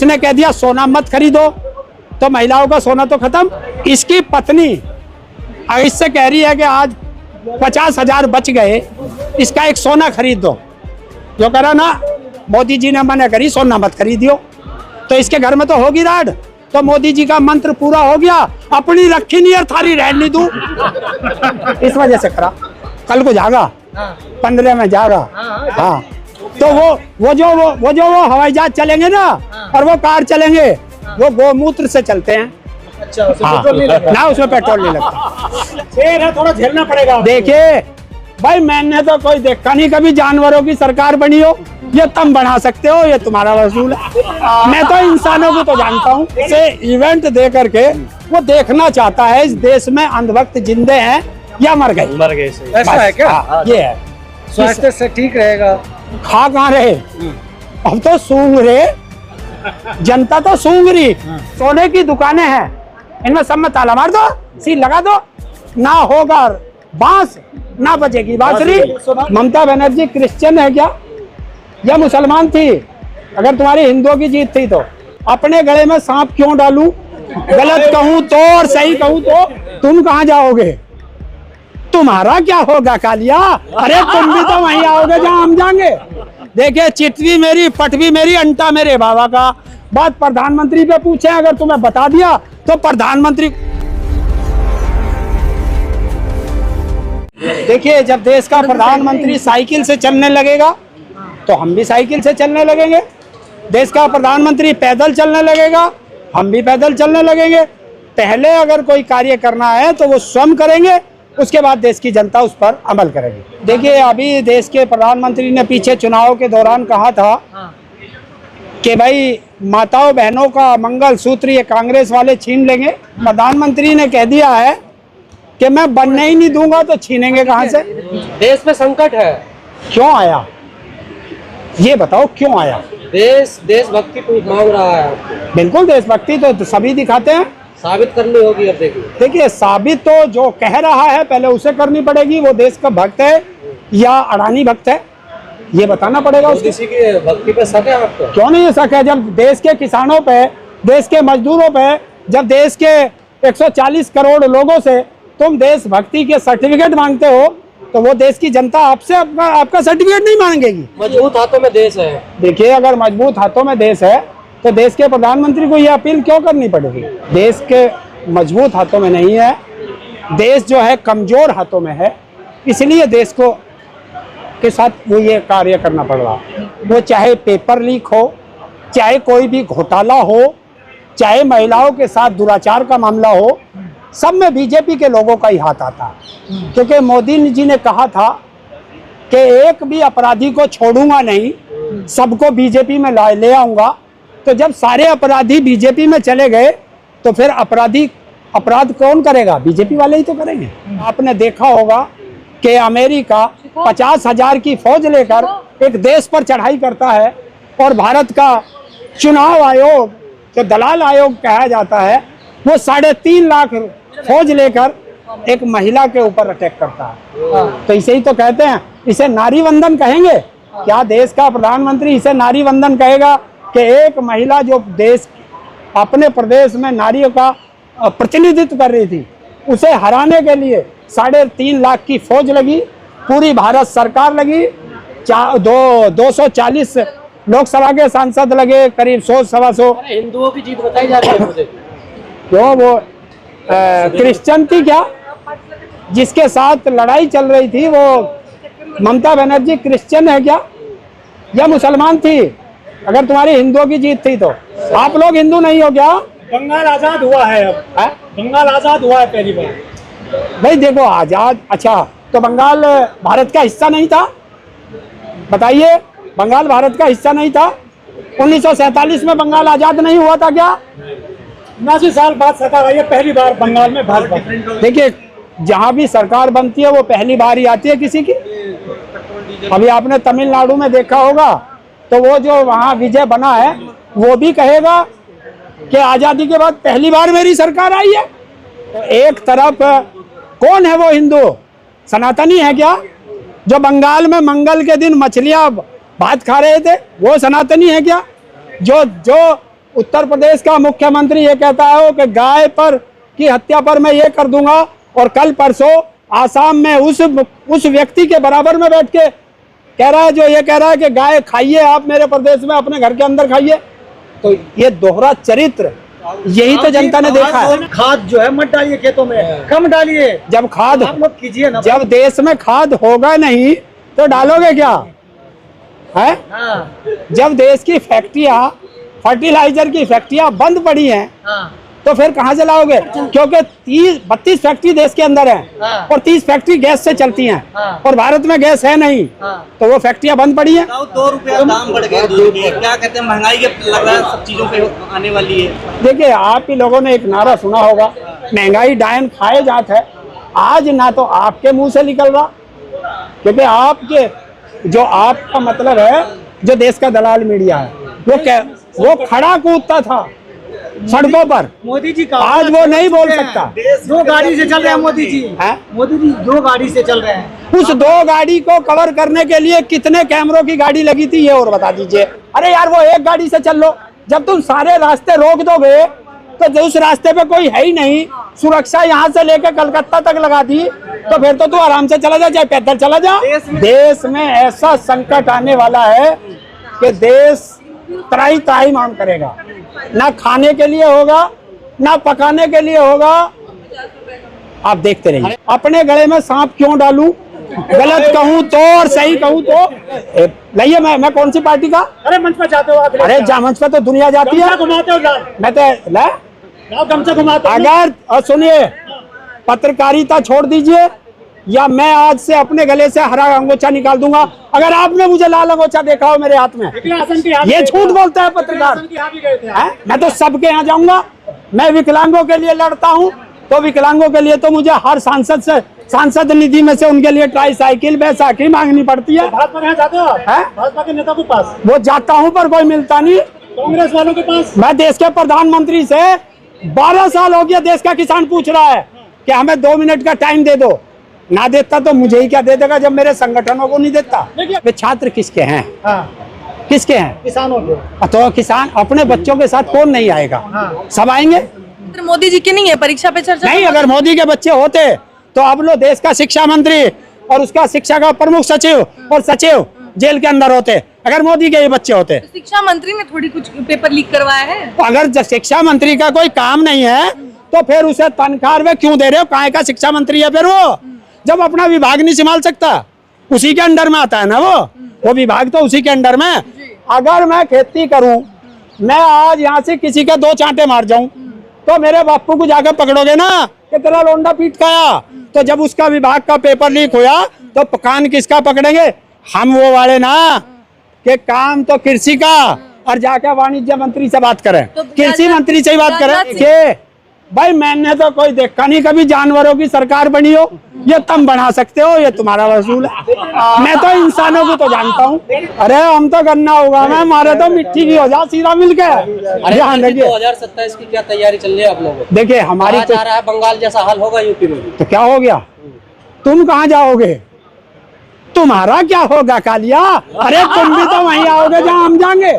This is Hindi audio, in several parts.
उसने कह दिया सोना मत खरीदो, तो महिलाओं का सोना तो खत्म। इसकी पत्नी इससे कह रही है कि आज 50,000 बच गए, इसका एक सोना खरीद दो। जो कह रहा ना मोदी जी ने मना करी सोना मत खरीदियो, तो इसके घर में तो होगी राड। तो मोदी जी का मंत्र पूरा हो गया, अपनी रखी नहीं और थारी रहन नहीं दूं। इस वजह से करा। कल को जागा 15 में जागा। हाँ, तो वो जो हवाई जहाज चलेंगे ना और वो कार चलेंगे, वो गोमूत्र से चलते हैं। अच्छा, उसमें पेट्रोल नहीं लगता। ना उसमें पेट्रोल नहीं लगता। शेर है, थोड़ा झेलना पड़ेगा। देखिए भाई, मैंने तो कोई देखा नहीं कभी जानवरों की सरकार बनी हो। ये तुम बना सकते हो, ये तुम्हारा वसूल है। मैं तो इंसानों को तो जानता हूँ। इसे इवेंट दे करके वो देखना चाहता है इस देश में अंधभक्त जिंदे हैं या मर गए। मर गए सही। ऐसा है क्या? हाँ, ये है। स्वास्थ्य से ठीक रहेगा। खा कहाँ रहे, अब तो सूंघ रहे, जनता तो सूंघ रही। सोने की दुकानें हैं, इनमें सब में ताला मार दो, सील लगा दो, ना होगा बांस ना बजेगी बांसुरी। ममता बनर्जी क्रिश्चियन है क्या या मुसलमान थी? अगर तुम्हारी हिंदुओं की जीत थी तो अपने गले में सांप क्यों डालूं? गलत कहूं तो और सही कहूं तो तुम कहां जाओगे? तुम्हारा क्या होगा कालिया? अरे तुम भी तो वहीं आओगे जहां हम जाएंगे। देखिए, चिटवी मेरी पटवी मेरी अंटा मेरे बाबा का। बात प्रधानमंत्री पे पूछे, अगर तुम्हें बता दिया तो प्रधानमंत्री। देखिए, जब देश का प्रधानमंत्री साइकिल से चलने लगेगा तो हम भी साइकिल से चलने लगेंगे। देश का प्रधानमंत्री पैदल चलने लगेगा, हम भी पैदल चलने लगेंगे। पहले अगर कोई कार्य करना है तो वो स्वयं करेंगे, उसके बाद देश की जनता उस पर अमल करेगी। देखिए, अभी देश के प्रधानमंत्री ने पीछे चुनाव के दौरान कहा था कि भाई माताओं बहनों का मंगल सूत्र ये कांग्रेस वाले छीन लेंगे। प्रधानमंत्री ने कह दिया है कि मैं बनने ही नहीं दूंगा, तो छीनेंगे कहां से? देश में संकट है। क्यों आया ये बताओ, क्यों आया? देशभक्ति को मांग रहा है। बिल्कुल, देशभक्ति तो सभी दिखाते हैं, साबित करनी होगी। अब देखिए, साबित तो जो कह रहा है पहले उसे करनी पड़ेगी। वो देश का भक्त है या अडानी भक्त है, ये बताना पड़ेगा उसको। किसी की भक्ति पे शक है आपको? क्यों नहीं शक है? जब देश के किसानों पे, देश के मजदूरों पे, जब देश के 140 करोड़ लोगों से तुम देशभक्ति के सर्टिफिकेट मांगते हो, तो वो देश की जनता आपसे आपका सर्टिफिकेट नहीं मांगेगी। मजबूत हाथों में देश है। देखिए, अगर मजबूत हाथों में देश है तो देश के प्रधानमंत्री को ये अपील क्यों करनी पड़ेगी? देश के मजबूत हाथों में नहीं है, देश जो है कमजोर हाथों में है, इसलिए देश को के साथ वो ये कार्य करना पड़ रहा। वो चाहे पेपर लीक हो, चाहे कोई भी घोटाला हो, चाहे महिलाओं के साथ दुराचार का मामला हो, सब में बीजेपी के लोगों का ही हाथ आता है। क्योंकि मोदी जी ने कहा था कि एक भी अपराधी को छोड़ूंगा नहीं, सबको बीजेपी में ले आऊंगा। तो जब सारे अपराधी बीजेपी में चले गए तो फिर अपराध कौन करेगा? बीजेपी वाले ही तो करेंगे। आपने देखा होगा कि अमेरिका 50,000 की फौज लेकर एक देश पर चढ़ाई करता है, और भारत का चुनाव आयोग, जो दलाल आयोग कहा जाता है, वो 3.5 लाख फौज लेकर एक महिला के ऊपर अटैक करता है। तो इसे ही तो कहते हैं, इसे नारी वंदन कहेंगे क्या? देश का प्रधानमंत्री इसे नारी वंदन कहेगा कि एक महिला जो देश अपने प्रदेश में नारियों का प्रतिनिधित्व कर रही थी, उसे हराने के लिए 3.5 लाख की फौज लगी, पूरी भारत सरकार लगी, 240 लोकसभा के सांसद लगे, करीब 100-125। हिंदुओं की जीत बताई जा रही है मुझे। क्यों? वो क्रिश्चियन थी क्या जिसके साथ लड़ाई चल रही थी? वो ममता बनर्जी क्रिश्चियन है क्या या मुसलमान थी? अगर तुम्हारी हिंदुओं की जीत थी तो आप लोग हिंदू नहीं हो क्या? बंगाल आजाद हुआ है अब। बंगाल आजाद हुआ है पहली बार। भाई देखो, आजाद, अच्छा तो बंगाल भारत का हिस्सा नहीं था? बताइए, बंगाल भारत का हिस्सा नहीं था? 1947 में बंगाल आजाद नहीं हुआ था क्या? 79 साल बाद सरकार आई है, पहली बार बंगाल में भाजपा। देखिए, जहां भी सरकार बनती है वो पहली बार ही आती है किसी की। अभी आपने तमिलनाडु में देखा होगा, तो वो जो वहां विजय बना है वो भी कहेगा कि आजादी के बाद पहली बार मेरी सरकार आई है। तो एक तरफ कौन है वो हिंदू? सनातनी है क्या? जो बंगाल में मंगल के दिन मछलियां भात खा रहे थे, वो सनातनी है क्या? जो उत्तर प्रदेश का मुख्यमंत्री ये कहता है कि गाय पर की हत्या पर मैं ये कर दूंगा, और कल परसों आसाम में उस व्यक्ति के बराबर में बैठ के कह रहा है, जो ये कह रहा है कि गाय खाइए आप मेरे प्रदेश में, अपने घर के अंदर खाइए। तो ये दोहरा चरित्र, यही तो जनता ने देखा है। खाद जो है मत डालिए खेतों में, कम डालिए। जब खाद आप लोग कीजिए ना। जब देश में खाद होगा नहीं तो डालोगे क्या है? हाँ, जब देश की फैक्ट्रियां, फर्टिलाइजर की फैक्ट्रियां बंद पड़ी हैं, हाँ, तो फिर कहाँ से लाओगे? क्योंकि 32 फैक्ट्री देश के अंदर है, हाँ। और 30 फैक्ट्री गैस से चलती हैं, हाँ। और भारत में गैस है नहीं, हाँ। तो वो फैक्ट्रियां बंद पड़ी हैं। 2 रुपया दाम बढ़ गए दूध के, क्या कहते हैं, महंगाई के लग रहा है सब चीजों पे आने वाली है। देखिए, आप ही लोगों ने एक नारा सुना होगा, महंगाई डायन खाए जात है। आज ना तो आपके मुंह से निकल रहा, क्योंकि आपके जो आपका मतलब है, जो देश का दलाल मीडिया है, वो खड़ा कूदता था सड़कों पर। मोदी जी का आज वो नहीं बोल सकता। दो गाड़ी से चल रहे हैं मोदी जी। हैं? मोदी जी 2 गाड़ी से चल रहे हैं। उस 2 गाड़ी को कवर करने के लिए कितने कैमरों की गाड़ी लगी थी, ये और बता दीजिए। अरे यार, वो एक गाड़ी से चल लो। जब तुम सारे रास्ते रोक दोगे तो उस रास्ते पे कोई है ही नहीं, सुरक्षा यहाँ से लेकर कलकत्ता तक लगा दी, तो फिर तो तू आराम से चला जा, चाहे पैदल चला जा। देश में ऐसा संकट आने वाला है कि देश त्राही मांग करेगा। ना खाने के लिए होगा, ना पकाने के लिए होगा। आप देखते रहिए। अपने गले में सांप क्यों डालूं? गलत कहूं तो और सही कहूं तो। लाइए, मैं कौन सी पार्टी का? अरे मंच पर जाते हो आप? अरे मंच पे तो दुनिया जाती है। घुमाते हो लाल, मैं तो गमछा घुमाते हो। अगर, और सुनिए, पत्रकारिता छोड़ दीजिए, या मैं आज से अपने गले से हरा अंगोछा निकाल दूंगा अगर आपने मुझे लाल अंगोछा देखा हो मेरे हाथ में। ये झूठ बोलता है पत्रकार। मैं तो सबके यहाँ जाऊंगा। मैं विकलांगों के लिए लड़ता हूँ, तो विकलांगों के लिए तो मुझे हर सांसद निधि में से उनके लिए ट्राईसाइकिल, बैसाखी मांगनी पड़ती है। भाजपा के यहाँ जाते हो आप? भाजपा के नेता के पास? वो जाता हूँ पर कोई मिलता नहीं। कांग्रेस वालों के पास? मैं देश के प्रधानमंत्री से 12 साल हो गया, देश का किसान पूछ रहा है कि हमें 2 मिनट का टाइम दे दो। ना देता तो मुझे ही क्या दे देगा, जब मेरे संगठनों को नहीं देता। वे छात्र किसके हैं? हाँ। किसके हैं? किसानों के। तो किसान अपने बच्चों के साथ कौन नहीं आएगा? हाँ। सब आएंगे। मोदी जी की नहीं है परीक्षा पे चर्चा? नहीं, अगर मोदी के बच्चे होते तो अब लो देश का शिक्षा मंत्री और उसका शिक्षा का प्रमुख सचिव और सचिव जेल के अंदर होते, अगर मोदी के ये बच्चे होते। तो शिक्षा मंत्री ने थोड़ी कुछ पेपर लीक करवाया है। तो अगर शिक्षा मंत्री का कोई काम नहीं है तो फिर उसे तनख्वाह में क्यों दे रहे हो? काहे का शिक्षा मंत्री है फिर वो, जब अपना विभाग नहीं संभाल सकता? उसी के अंडर में आता है ना वो विभाग तो उसी के अंडर में। अगर मैं खेती करूं, मैं आज यहाँ से किसी के 2 चांटे मार जाऊं, तो मेरे बापू को जाकर पकड़ोगे ना कि तेरा लोंडा पीट खाया। तो जब उसका विभाग का पेपर लीक होया तो कान किसका पकड़ेंगे? हम वो वाले ना कि काम तो कृषि का, और जाकर वाणिज्य मंत्री से बात करें, तो कृषि मंत्री से ही बात करें कि भाई मैंने तो कोई देखा नहीं कभी जानवरों की सरकार बनी हो, ये तुम बना सकते हो, ये तुम्हारा वसूल है। मैं तो इंसानों को तो जानता हूँ। अरे हम तो गन्ना होगा, मैं मारे तो मिट्टी की हो जा सीधा मिल के। ध्यान रखिए, 2027 की क्या तैयारी चल रही है आप लोगों को? देखिए हमारी कहा जा रहा है बंगाल जैसा हाल होगा यूपी में। तो क्या हो गया? तुम कहाँ जाओगे? तुम्हारा क्या होगा कालिया? अरे तुम भी तो वहीं आओगे जहाँ हम जाएंगे।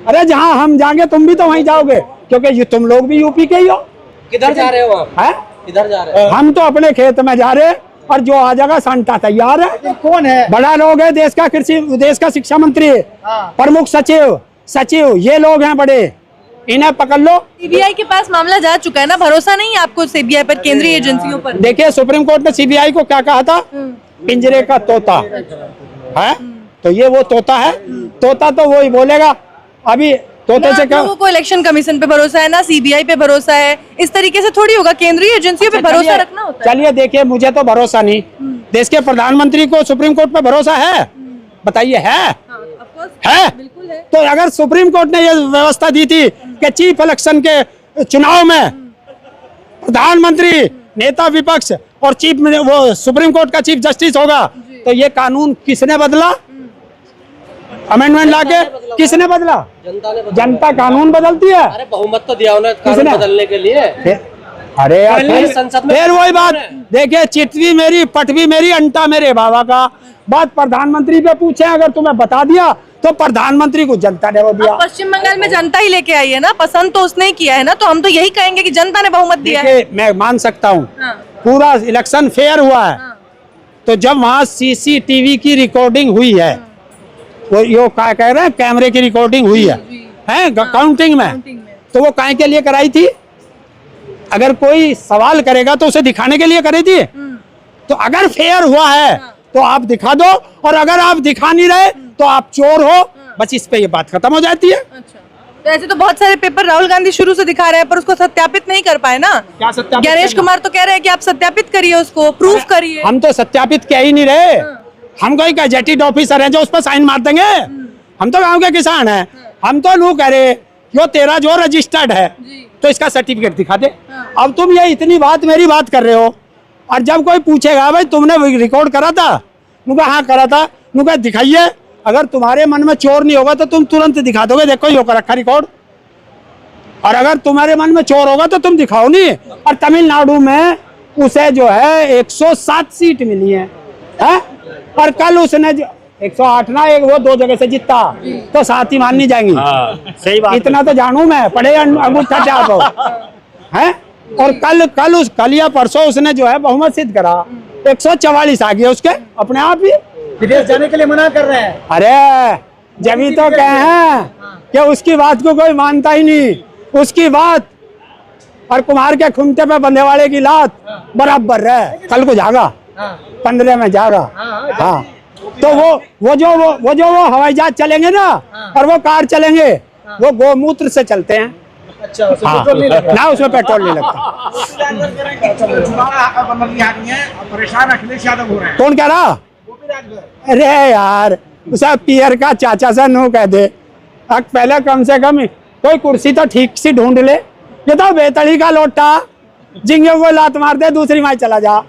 अरे जहाँ हम जाएंगे तुम भी तो वहीं जाओगे, क्योंकि तुम लोग भी यूपी के ही हो। किधर जा रहे हो आप? है? किधर जा रहे हो? हम तो अपने खेत में जा रहे हैं, और जो आ जाएगा संता तैयार है। कौन है? बड़ा लोग है, देश का शिक्षा मंत्री, प्रमुख सचिव ये लोग हैं बड़े, इन्हें पकड़ लो। सीबीआई के पास मामला जा चुका है ना, भरोसा नहीं है आपको सीबीआई पर, केंद्रीय एजेंसियों पर? देखिए सुप्रीम कोर्ट ने सीबीआई को क्या कहा था? पिंजरे का तोता है, तो ये वो तोता है। तोता तो वही बोलेगा। अभी तोते से क्या? लोगों को इलेक्शन कमीशन पे भरोसा है ना, सीबीआई पे भरोसा है, इस तरीके से थोड़ी होगा। केंद्रीय एजेंसियों पे भरोसा रखना होता है। चलिए देखिए, मुझे तो भरोसा नहीं। देश के प्रधानमंत्री को सुप्रीम कोर्ट पे भरोसा है? बताइए, है? है? बिल्कुल है। तो अगर सुप्रीम कोर्ट ने ये व्यवस्था दी थी कि चीफ इलेक्शन के चुनाव में प्रधानमंत्री, नेता विपक्ष और वो सुप्रीम कोर्ट का चीफ जस्टिस होगा, तो ये कानून किसने बदला? अमेंडमेंट लाके किसने बदला? जनता ने जनता कानून बदलती है। अरे बहुमत तो दिया उन्हें कानून बदलने के लिए। अरे यार, संसद में फिर वही बात। देखिए, चिट्ठी मेरी, पटवी मेरी, अंटा मेरे बाबा का। बात प्रधानमंत्री पे पूछे, अगर तुम्हें बता दिया तो प्रधानमंत्री को जनता ने वो दिया। अब पश्चिम बंगाल में जनता ही लेके आई है ना, पसंद तो उसने ही किया है ना, तो हम तो यही कहेंगे कि जनता ने बहुमत दिया है। देखिए मैं मान सकता हूँ हाँ। पूरा इलेक्शन फेयर हुआ है, हाँ। तो जब वहाँ सीसीटीवी की रिकॉर्डिंग हुई है, वो यो क्या कह रहे हैं, कैमरे की रिकॉर्डिंग हुई है, काउंटिंग में, तो वो काय के लिए कराई थी? अगर कोई सवाल करेगा तो उसे दिखाने के लिए करी थी। तो अगर फेयर हुआ है तो आप दिखा दो, और अगर आप दिखा नहीं रहे तो आप चोर हो, बस इस पे ये बात खत्म हो जाती है। अच्छा, तो ऐसे तो बहुत सारे पेपर राहुल गांधी शुरू से दिखा रहे हैं, पर उसको सत्यापित नहीं कर पाए ना। क्या सत्यापित ज्ञानेश करना? कुमार तो कह रहे हैं कि आप सत्यापित करिए, उसको प्रूफ करिए। हम तो सत्यापित कह ही नहीं रहे, हम कोई गजेटेड ऑफिसर हैं जो उस पर साइन मार देंगे? हम तो गांव के किसान हैं, हम तो लोग कह रहे यो तेरा जो रजिस्टर्ड है तो इसका सर्टिफिकेट दिखा दे। अब तुम ये इतनी बात मेरी बात कर रहे हो, और जब कोई पूछेगा भाई तुमने रिकॉर्ड करा था, नुका हाँ करा था, नुका दिखाइए। अगर तुम्हारे मन में चोर नहीं होगा तो तुम तुरंत दिखा दोगे, देखो यो कर रखा रिकॉर्ड। और अगर तुम्हारे मन में चोर होगा तो तुम दिखाओ नहीं। और तमिलनाडु में उसे जो है 107 सीट मिली है, और कल उसने 108 ना, एक वो 2 जगह से जीता, तो 7 ही माननी जाएंगी। सही बात इतना तो जानू मैं, पढ़े अंगूठा क्या तो है। और कल या परसों उसने जो है बहुमत सिद्ध करा, 144 आ गया उसके अपने आप ही। विदेश जाने के लिए मना कर रहे हैं। अरे जब तो कहे हैं कि उसकी बात को कोई मानता ही नहीं, उसकी बात और कुमार के खुमटे पे बंधे वाले की लात बराबर है। कल को जागा 15 में जागा। हाँ, तो वो जो हवाई जहाज चलेंगे ना, और वो कार चलेंगे, वो गोमूत्र से चलते हैं। अच्छा, हाँ, ना उसमें पेट्रोल नहीं लगता। परेशान अखिलेश यादव हो रहे हैं। कौन कह रहा? अरे यार उसे पियर का चाचा सा नो कह दे। अब पहले कम से कम कोई कुर्सी तो ठीक सी ढूंढ ले। ये तो बेतड़ी का लोटा जिंगे को लात मार दे, दूसरी माई चला जा।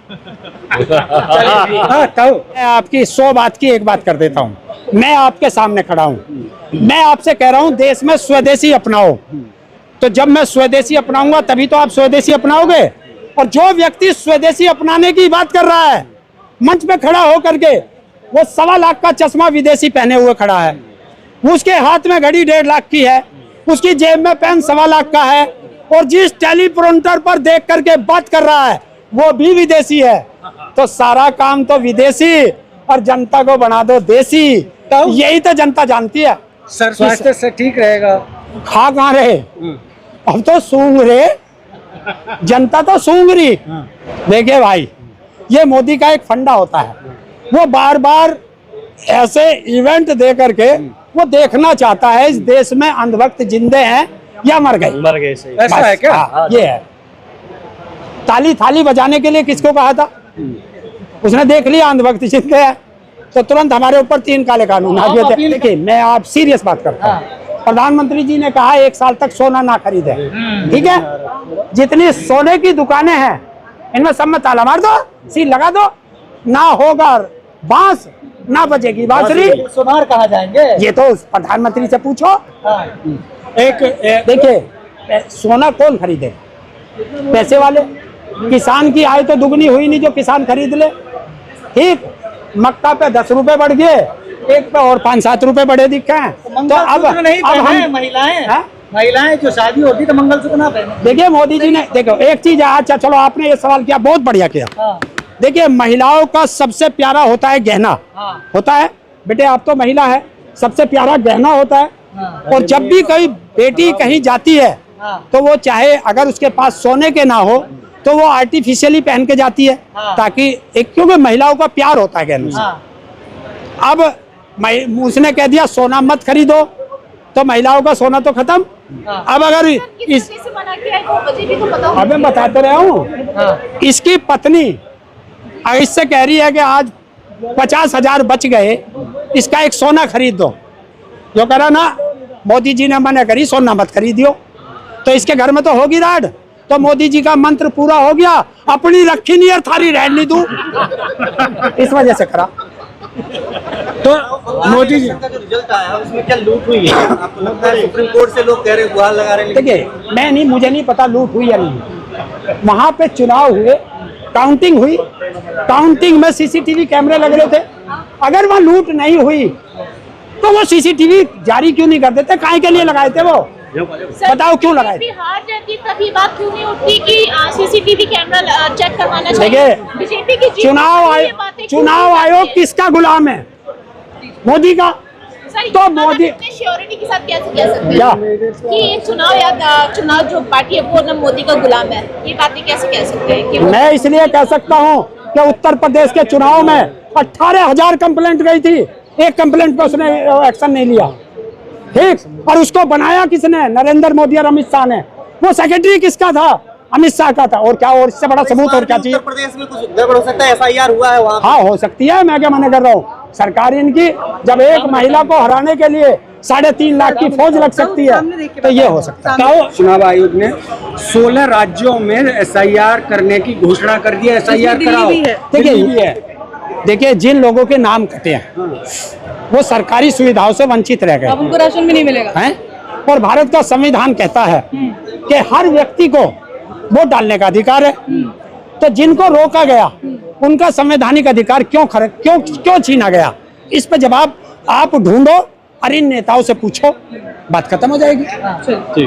मैं आपकी 100 बात की एक बात कर देता हूँ। मैं आपके सामने खड़ा हूँ, मैं आपसे कह रहा हूँ देश में स्वदेशी अपनाओ। तो जब मैं स्वदेशी अपनाऊंगा तभी तो आप स्वदेशी अपनाओगे। और जो व्यक्ति स्वदेशी अपनाने की बात कर रहा है, मंच पे खड़ा हो करके, वो 1.25 लाख का चश्मा विदेशी पहने हुए खड़ा है, उसके हाथ में घड़ी 1.5 लाख की है, उसकी जेब में पेन 1.25 लाख का है, और जिस टेलीप्रोम्प्टर पर देख करके बात कर रहा है वो भी विदेशी है। तो सारा काम तो विदेशी, और जनता को बना दो देसी। यही तो जनता जानती है। सर स्वास्थ्य से ठीक रहेगा। खा कहाँ रहे, अब तो सूंघ रहे, जनता तो सूंघ रही। देखिए भाई, ये मोदी का एक फंडा होता है, वो बार बार ऐसे इवेंट दे करके वो देखना चाहता है इस देश में अंधभक्त जिंदे हैं या मर गए। सही। ऐसा है क्या? हाँ, ये है। ताली थाली बजाने के लिए किसको कहा था? उसने देख लिया अंधभक्त जिंदे है, तो तुरंत हमारे ऊपर 3 काले कानून आ गए थे। देखिए मैं आप सीरियस बात करता हूँ। प्रधानमंत्री जी ने कहा 1 साल तक सोना ना खरीदे, ठीक है? जितनी सोने की दुकानें हैं इनमें सब में ताला मार दो, सील लगा दो, ना होगा बांस ना बजेगी बांसुरी। सुनार कहाँ जाएंगे? ये तो प्रधानमंत्री से पूछो। एक देखिए सोना कौन खरीदे? पैसे वाले। किसान की आय तो दुगनी हुई नहीं जो किसान खरीद ले। ठीक, मक्का पे 10 रुपए बढ़ गए, एक पे और 5-7 रुपए बढ़े दिखे हैं। तो अब हम महिलाएं जो शादी होती तो मंगलसूत्र ना पहने। देखिए मोदी जी ने, देखो एक चीज है। अच्छा चलो आपने ये सवाल किया, बहुत बढ़िया किया। देखिए महिलाओं का सबसे प्यारा होता है गहना। होता है बेटे, आप तो महिला है, सबसे प्यारा गहना होता है। और जब भी कोई बेटी कहीं जाती है तो वो चाहे अगर उसके पास सोने के ना हो तो वो आर्टिफिशियली पहन के जाती है, ताकि एक, क्योंकि महिलाओं का प्यार होता है गहनों से। अब उसने कह दिया सोना मत खरीदो, तो महिलाओं का सोना तो खत्म। अब अगर इस अब मैं बताते रहा हूँ, इसकी पत्नी इससे कह रही है कि आज 50,000 बच गए, इसका एक सोना खरीद दो। जो कह रहा ना मोदी जी ने मना करी सोना मत खरीदियो, तो इसके घर में तो होगी राड। तो मोदी जी का मंत्र पूरा हो गया, अपनी रखी नहीं और थारी रहन नहीं दूं, इस वजह से करा। तो मोदी जी का जो रिजल्ट आया उसमें क्या लूट हुई है? आपको लगता है सुप्रीम कोर्ट से लोग कह रहे गुहार लगा रहे हैं? देखिए मैं नहीं, मुझे नहीं पता लूट हुई या नहीं। वहां पे चुनाव हुए, काउंटिंग हुई, काउंटिंग में सीसीटीवी कैमरे लग रहे थे। अगर वहां लूट नहीं हुई तो वो सीसीटीवी जारी क्यों नहीं कर देते? काहे के लिए लगाए थे वो? बताओ क्यों लगाए? बीजेपी हार जाती तभी बात क्यों नहीं उठती कि सीसीटीवी कैमरा चेक करवाना चाहिए? देखिए, बीजेपी की जीत चुनाव ये बातें क्यों चुनाव नहीं आयोग करती है? किसका गुलाम है? मोदी का। सर, तो ये बात मोदी- अपने श्योरिटी के साथ कैसे कह सकते क्या? हैं कि ये चुनाव जो पार्टी है वो न मोदी का गुलाम है? ये बातें कैसे कह सकते हैं कि मैं इसलिए कह सकता हूं कि उत्तर प्रदेश के चुनाव में 18,000 कंप्लेंट गई थी, एक कंप्लेंट पे उसने एक्शन नहीं लिया। ठीक, और उसको बनाया किसने? नरेंद्र मोदी और अमित शाह ने। वो सेक्रेटरी किसका था? अमित शाह का था। और क्या, और इससे बड़ा सबूत और क्या चाहिए? उत्तर प्रदेश में कुछ गड़बड़ हो सकता है, एफआईआर हुआ है वहाँ। हाँ, हो सकती है, मैं क्या मना कर रहा हूँ। सरकार इनकी, जब एक महिला को हराने के लिए 3.5 लाख की फौज लग सकती है, तो ये हो सकता है। चुनाव आयोग ने 16 राज्यों में एसआईआर करने की घोषणा कर दी है। एसआईआर कराओ। दिल्ली भी है। देखिए, जिन लोगों के नाम कटे हैं वो सरकारी सुविधाओं से वंचित रह गए अब उनको राशन भी नहीं मिलेगा। हैं। और भारत का संविधान कहता है कि हर व्यक्ति को वोट डालने का अधिकार है। तो जिनको रोका गया उनका संवैधानिक अधिकार क्यों छीना गया? इस पे जवाब आप ढूंढो और इन नेताओं से पूछो, बात खत्म हो जाएगी।